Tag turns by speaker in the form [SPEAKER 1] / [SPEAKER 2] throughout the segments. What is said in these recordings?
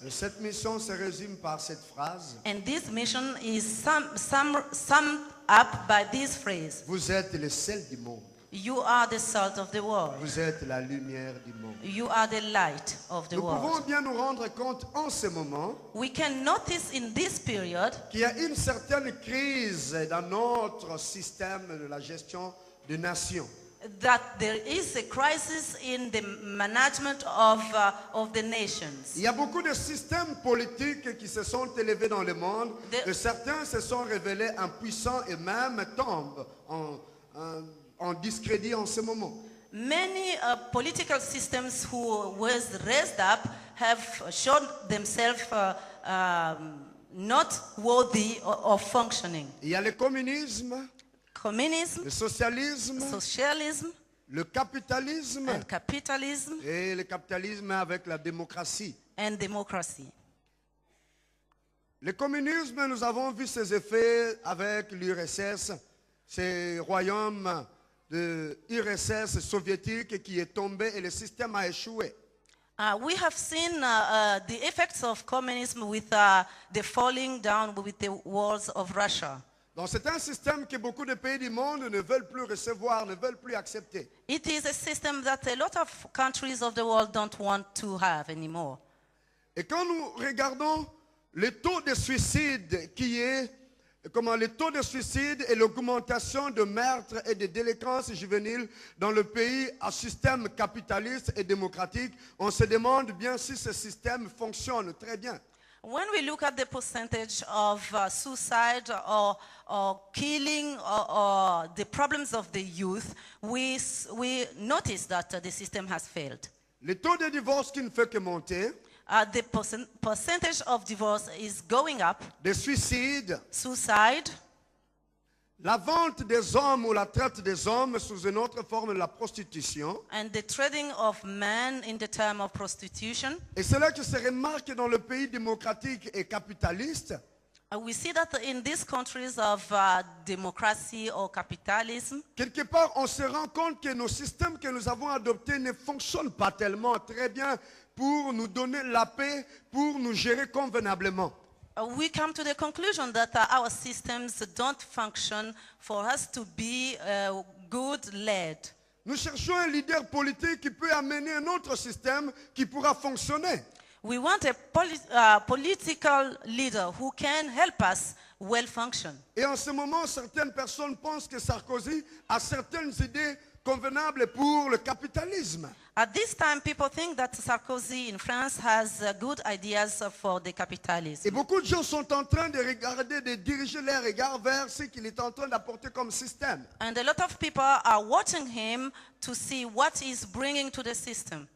[SPEAKER 1] Et cette mission se résume par cette phrase.
[SPEAKER 2] And this mission is summed up by this phrase.
[SPEAKER 1] Vous êtes le sel du monde.
[SPEAKER 2] You are the salt of the world.
[SPEAKER 1] Vous êtes la lumière du monde.
[SPEAKER 2] You are the light of the
[SPEAKER 1] Nous pouvons
[SPEAKER 2] world.
[SPEAKER 1] bien nous rendre compte en ce moment
[SPEAKER 2] We can notice in this period
[SPEAKER 1] qu'il y a une certaine crise dans notre système de la gestion des nations.
[SPEAKER 2] that there is a crisis in the management of the nations.
[SPEAKER 1] Il y a beaucoup de systèmes politiques qui se sont élevés dans le monde et certains se sont révélés impuissants et même tombent en discrédit en ce moment.
[SPEAKER 2] Many political systems who was raised up have shown themselves not worthy of functioning.
[SPEAKER 1] Il y a le communisme,
[SPEAKER 2] Communism,
[SPEAKER 1] le socialisme,
[SPEAKER 2] socialism,
[SPEAKER 1] le capitalisme
[SPEAKER 2] and capitalism
[SPEAKER 1] et le capitalisme avec la démocratie.
[SPEAKER 2] and democracy.
[SPEAKER 1] Le communisme, nous avons vu ses effets avec l'URSS, ce royaume de l'URSS soviétique qui est tombé et le système a échoué.
[SPEAKER 2] We have seen the effects of communism with the falling down with the walls of Russia.
[SPEAKER 1] Donc c'est un système que beaucoup de pays du monde ne veulent plus recevoir, ne veulent plus accepter.
[SPEAKER 2] It is a system that a lot of countries of the world don't want to have anymore.
[SPEAKER 1] Et quand nous regardons le taux de suicide le taux de suicide et l'augmentation de meurtres et de délinquance juvénile dans le pays à système capitaliste et démocratique, on se demande bien si ce système fonctionne très bien.
[SPEAKER 2] When we look at the percentage of suicide or killing or the problems of the youth, we notice that the system has failed.
[SPEAKER 1] Le taux de divorce qui ne fait que monter,
[SPEAKER 2] The percentage of divorce is going up.
[SPEAKER 1] des suicides,
[SPEAKER 2] Suicide,
[SPEAKER 1] la vente des hommes ou la traite des hommes sous une autre forme de la prostitution.
[SPEAKER 2] and the trading of men in the term of prostitution.
[SPEAKER 1] Et c'est là que se remarque dans le pays démocratique et capitaliste.
[SPEAKER 2] We see that in these countries of democracy or capitalism,
[SPEAKER 1] Quelque part, on se rend compte que nos systèmes que nous avons adoptés ne fonctionnent pas tellement très bien pour nous donner la paix, pour nous gérer convenablement.
[SPEAKER 2] we come to the conclusion that our systems don't function for us to be good led.
[SPEAKER 1] Nous cherchons un leader politique qui peut amener un autre système qui pourra fonctionner.
[SPEAKER 2] We want a political leader who can help us well function.
[SPEAKER 1] Et en ce moment, certaines personnes pensent que Sarkozy a certaines idées convenables pour le capitalisme.
[SPEAKER 2] At this time, people think that Sarkozy in France has good ideas for the
[SPEAKER 1] Et
[SPEAKER 2] capitalism.
[SPEAKER 1] beaucoup de gens sont en train de regarder, de diriger leurs regards vers ce qu'il est en train d'apporter comme système.
[SPEAKER 2] And a lot of people are watching him to see what he's bringing to the system.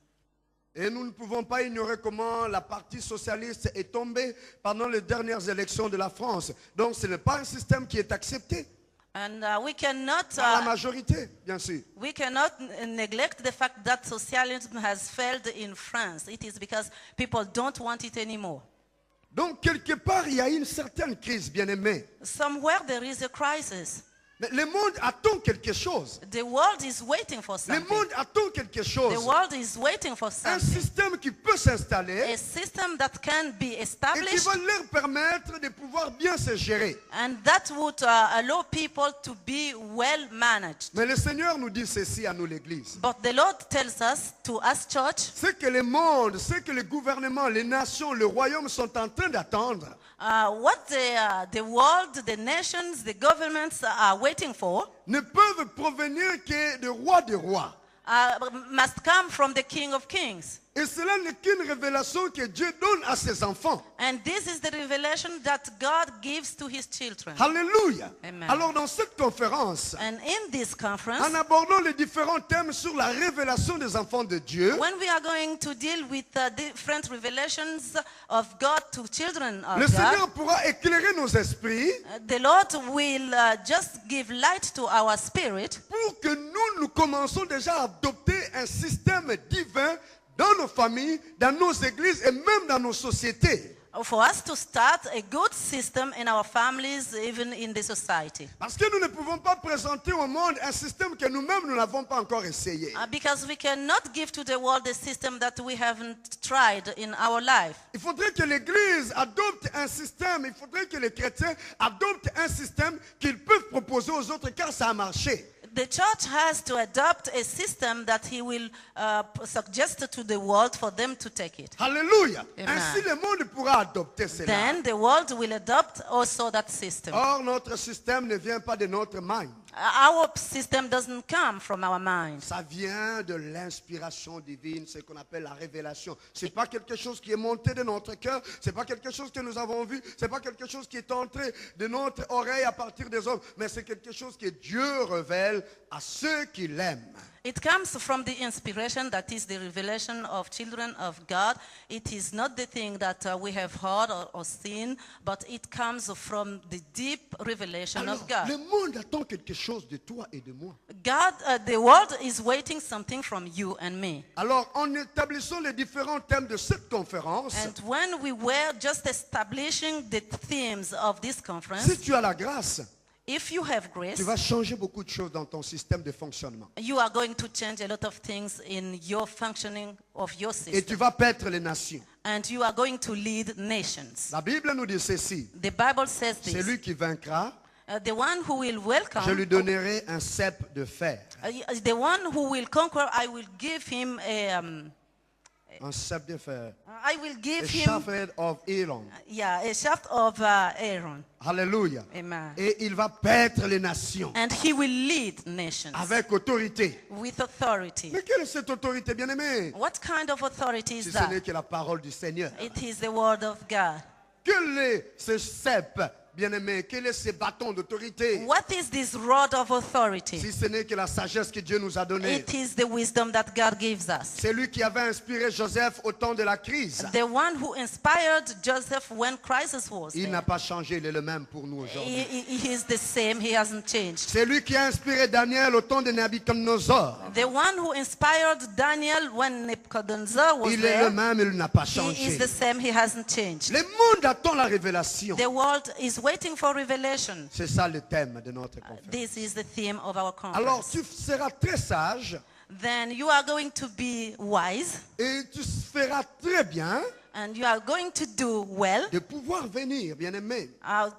[SPEAKER 1] Et nous ne pouvons pas ignorer comment la partie socialiste est tombée pendant les dernières élections de la France. Donc ce n'est pas un système qui est accepté
[SPEAKER 2] And we cannot
[SPEAKER 1] par la majorité, bien sûr.
[SPEAKER 2] neglect the fact that socialism has failed in France. It is because people don't want it anymore.
[SPEAKER 1] Donc quelque part, il y a une certaine crise, bien aimée.
[SPEAKER 2] Somewhere there is a crisis.
[SPEAKER 1] Mais le monde attend quelque chose.
[SPEAKER 2] The world is waiting for
[SPEAKER 1] Le
[SPEAKER 2] something.
[SPEAKER 1] monde attend quelque chose.
[SPEAKER 2] The world is waiting for
[SPEAKER 1] Un
[SPEAKER 2] something.
[SPEAKER 1] système qui peut s'installer
[SPEAKER 2] A system that can be
[SPEAKER 1] et qui
[SPEAKER 2] established
[SPEAKER 1] va leur permettre de pouvoir bien se gérer.
[SPEAKER 2] and that would allow people to be well managed.
[SPEAKER 1] Mais le Seigneur nous dit ceci à nous, l'Église.
[SPEAKER 2] But the Lord tells us, to us church,
[SPEAKER 1] Ce que le monde, ce que le gouvernement, les nations, le royaume sont en train d'attendre,
[SPEAKER 2] what the world, the nations, the governments are waiting for
[SPEAKER 1] ne peuvent provenir que du roi des rois.
[SPEAKER 2] must come from the King of Kings.
[SPEAKER 1] Et cela n'est qu'une révélation que Dieu donne à ses enfants.
[SPEAKER 2] And this is the revelation that God gives to his children.
[SPEAKER 1] Alléluia.
[SPEAKER 2] Amen.
[SPEAKER 1] Alors dans cette conférence,
[SPEAKER 2] And in this conference,
[SPEAKER 1] en abordant les différents thèmes sur la révélation des enfants de Dieu,
[SPEAKER 2] when we are going to deal with different revelations of God to children
[SPEAKER 1] le
[SPEAKER 2] of
[SPEAKER 1] Seigneur
[SPEAKER 2] God,
[SPEAKER 1] pourra éclairer nos esprits
[SPEAKER 2] the Lord will just give light to our spirit
[SPEAKER 1] pour que nous commençons déjà à adopter un système divin dans nos familles, dans nos églises et même dans nos sociétés.
[SPEAKER 2] For us to start a good system in our families, even in the society.
[SPEAKER 1] Parce que nous ne pouvons pas présenter au monde un système que nous-mêmes nous n'avons pas encore essayé.
[SPEAKER 2] Because we cannot give to the world a system that we haven't tried in our life.
[SPEAKER 1] Il faudrait que l'Église adopte un système, il faudrait que les chrétiens adoptent un système qu'ils peuvent proposer aux autres car ça a marché.
[SPEAKER 2] The church has to adopt a system that he will suggest to the world for them to take it.
[SPEAKER 1] Alléluia.
[SPEAKER 2] Amen.
[SPEAKER 1] Ainsi le monde pourra adopter cela.
[SPEAKER 2] Then the world will adopt also that system.
[SPEAKER 1] Or, notre système ne vient pas de notre mind.
[SPEAKER 2] Our system doesn't come from our mind.
[SPEAKER 1] Ça vient de l'inspiration divine, ce qu'on appelle la révélation. C'est pas quelque chose qui est monté de notre cœur, c'est pas quelque chose que nous avons vu, c'est pas quelque chose qui est entré de notre oreille à partir des hommes, mais c'est quelque chose que Dieu révèle à ceux qui l'aiment.
[SPEAKER 2] It comes from the inspiration that is the revelation of children of God. It is not the thing that we have heard or seen, but it comes from the deep revelation
[SPEAKER 1] Alors,
[SPEAKER 2] of God.
[SPEAKER 1] le monde attend quelque chose de toi et de moi.
[SPEAKER 2] The world is waiting something from you and me.
[SPEAKER 1] Alors, en établissant les différents thèmes de cette conférence,
[SPEAKER 2] And when we were just establishing the themes of this
[SPEAKER 1] si
[SPEAKER 2] conference,
[SPEAKER 1] tu as la grâce,
[SPEAKER 2] if you have grace,
[SPEAKER 1] tu vas changer beaucoup de choses dans ton système de fonctionnement.
[SPEAKER 2] you are going to change a lot of things in your functioning of your
[SPEAKER 1] Et
[SPEAKER 2] system.
[SPEAKER 1] tu vas paître les nations.
[SPEAKER 2] And you are going to lead nations.
[SPEAKER 1] La Bible nous dit ceci.
[SPEAKER 2] The Bible says this.
[SPEAKER 1] Celui qui vaincra,
[SPEAKER 2] The one who will welcome,
[SPEAKER 1] je lui donnerai un sceptre de fer.
[SPEAKER 2] The one who will conquer, I will give him
[SPEAKER 1] Un sceptre de fer.
[SPEAKER 2] I will
[SPEAKER 1] A
[SPEAKER 2] give him,
[SPEAKER 1] shaft of Aaron.
[SPEAKER 2] a shaft of Aaron.
[SPEAKER 1] Alléluia.
[SPEAKER 2] Amen.
[SPEAKER 1] Et il va paître les nations
[SPEAKER 2] And he will lead nations
[SPEAKER 1] avec autorité.
[SPEAKER 2] with authority.
[SPEAKER 1] Mais quelle est cette autorité, bien-aimée?
[SPEAKER 2] What kind of authority is
[SPEAKER 1] Si ce n'est
[SPEAKER 2] that?
[SPEAKER 1] que la parole du Seigneur.
[SPEAKER 2] It is the word of God.
[SPEAKER 1] Quel est ce sceptre, bien-aimé? Quel est ce bâton d'autorité?
[SPEAKER 2] What is this rod of authority?
[SPEAKER 1] Si ce n'est que la sagesse que Dieu nous a donnée.
[SPEAKER 2] It is the wisdom that God gives us.
[SPEAKER 1] C'est lui qui avait inspiré Joseph au temps de la crise.
[SPEAKER 2] The one who inspired Joseph when crisis was
[SPEAKER 1] Il
[SPEAKER 2] there.
[SPEAKER 1] n'a pas changé, il est le même pour nous aujourd'hui.
[SPEAKER 2] He is the same, he hasn't changed.
[SPEAKER 1] C'est lui qui a inspiré Daniel au temps de Nabuchodonosor.
[SPEAKER 2] The one who inspired Daniel when Nebuchadnezzar was
[SPEAKER 1] Il est le
[SPEAKER 2] there,
[SPEAKER 1] même, il n'a pas
[SPEAKER 2] he is
[SPEAKER 1] changé.
[SPEAKER 2] the same, he hasn't changed.
[SPEAKER 1] Le monde attend la révélation.
[SPEAKER 2] The world is waiting for revelation.
[SPEAKER 1] C'est ça le thème de notre conférence.
[SPEAKER 2] This is the theme of our
[SPEAKER 1] Alors
[SPEAKER 2] conference.
[SPEAKER 1] tu seras très sage
[SPEAKER 2] Then you are going to be wise
[SPEAKER 1] et tu feras très bien
[SPEAKER 2] and you are going to do well
[SPEAKER 1] de pouvoir venir, bien-aimé,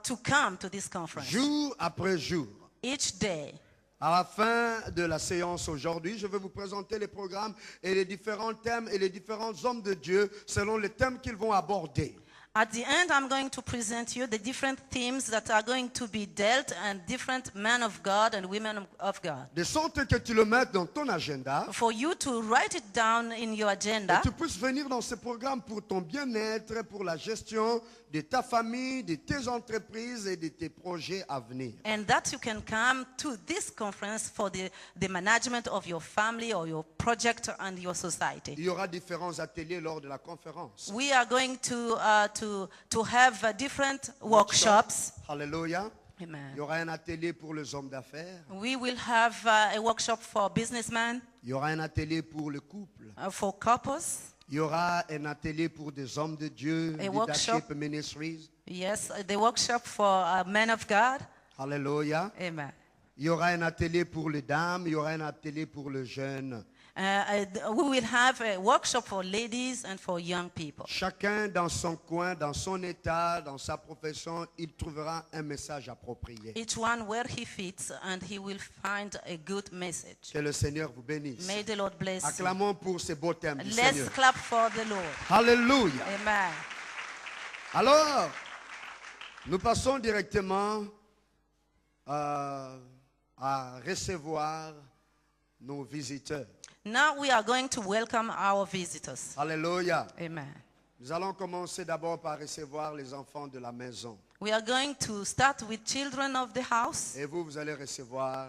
[SPEAKER 2] to come to this conference
[SPEAKER 1] jour après jour.
[SPEAKER 2] each day.
[SPEAKER 1] À la fin de la séance aujourd'hui, je vais vous présenter les programmes et les différents thèmes et les différents hommes de Dieu selon les thèmes qu'ils vont aborder.
[SPEAKER 2] At the end, I'm going to present you the different themes that are going to be dealt and different men of God and women of God.
[SPEAKER 1] De sorte que tu le mettes dans ton agenda
[SPEAKER 2] For you to write it down in your
[SPEAKER 1] et
[SPEAKER 2] agenda,
[SPEAKER 1] tu puisses venir dans ce programme pour ton bien-être, pour la gestion de ta famille, de tes entreprises et de tes projets à venir.
[SPEAKER 2] and that you can come to this conference for the management of your family or your project and your society.
[SPEAKER 1] Il y aura différents ateliers lors de la conférence.
[SPEAKER 2] We are going to have different workshops.
[SPEAKER 1] Alléluia. Il y
[SPEAKER 2] Amen.
[SPEAKER 1] aura un atelier pour les hommes d'affaires.
[SPEAKER 2] We will have a workshop for businessmen,
[SPEAKER 1] Il y aura un atelier pour le couple.
[SPEAKER 2] for couples.
[SPEAKER 1] Il y aura un atelier pour des hommes de Dieu,
[SPEAKER 2] A
[SPEAKER 1] leadership
[SPEAKER 2] workshop.
[SPEAKER 1] ministries.
[SPEAKER 2] Yes, the workshop for men of God.
[SPEAKER 1] Alléluia.
[SPEAKER 2] Amen.
[SPEAKER 1] Il y aura un atelier pour les dames, il y aura un atelier pour les jeunes.
[SPEAKER 2] We will have a workshop for ladies and for young people.
[SPEAKER 1] Chacun dans son coin, dans son état, dans sa profession, il trouvera un message approprié.
[SPEAKER 2] Each one where he fits, and he will find a good message.
[SPEAKER 1] Que le Seigneur vous bénisse.
[SPEAKER 2] May the Lord bless you.
[SPEAKER 1] Acclamons pour ces beaux thèmes du
[SPEAKER 2] Let's
[SPEAKER 1] Seigneur.
[SPEAKER 2] clap for the Lord.
[SPEAKER 1] Alléluia.
[SPEAKER 2] Amen.
[SPEAKER 1] Alors, nous passons directement à recevoir nos visiteurs.
[SPEAKER 2] Now we are going to welcome our visitors.
[SPEAKER 1] Alléluia.
[SPEAKER 2] Amen.
[SPEAKER 1] Nous allons commencer d'abord par recevoir les enfants de la maison.
[SPEAKER 2] We are going to start with children of the house,
[SPEAKER 1] Et vous allez recevoir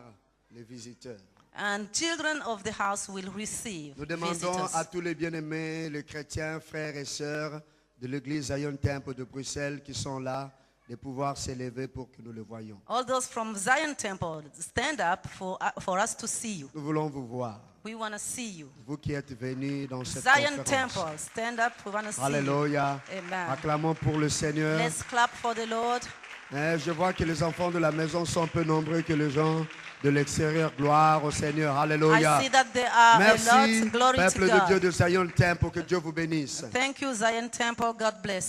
[SPEAKER 1] les visiteurs.
[SPEAKER 2] and children of the house will receive
[SPEAKER 1] Nous demandons
[SPEAKER 2] visitors.
[SPEAKER 1] à tous les bien-aimés, les chrétiens, frères et sœurs de l'église Zion Temple de Bruxelles qui sont là, de pouvoir s'élever pour que nous le voyions.
[SPEAKER 2] All those from Zion Temple, stand up for us to see you.
[SPEAKER 1] Nous voulons vous voir.
[SPEAKER 2] We want to see you.
[SPEAKER 1] Vous qui êtes venus dans cette
[SPEAKER 2] Zion
[SPEAKER 1] conférence.
[SPEAKER 2] Temple, stand up. We want to see you.
[SPEAKER 1] Alléluia.
[SPEAKER 2] Amen.
[SPEAKER 1] Acclamons pour le Seigneur.
[SPEAKER 2] Let's clap for the Lord.
[SPEAKER 1] Je vois que les enfants de la maison sont peu nombreux que les gens de l'extérieur. Gloire au Seigneur. Alléluia.
[SPEAKER 2] I see that there are
[SPEAKER 1] Merci,
[SPEAKER 2] a lot. Glory
[SPEAKER 1] peuple
[SPEAKER 2] to
[SPEAKER 1] de Dieu
[SPEAKER 2] God.
[SPEAKER 1] de Zion Temple. Que Dieu vous bénisse.
[SPEAKER 2] Thank you, Zion Temple. God bless.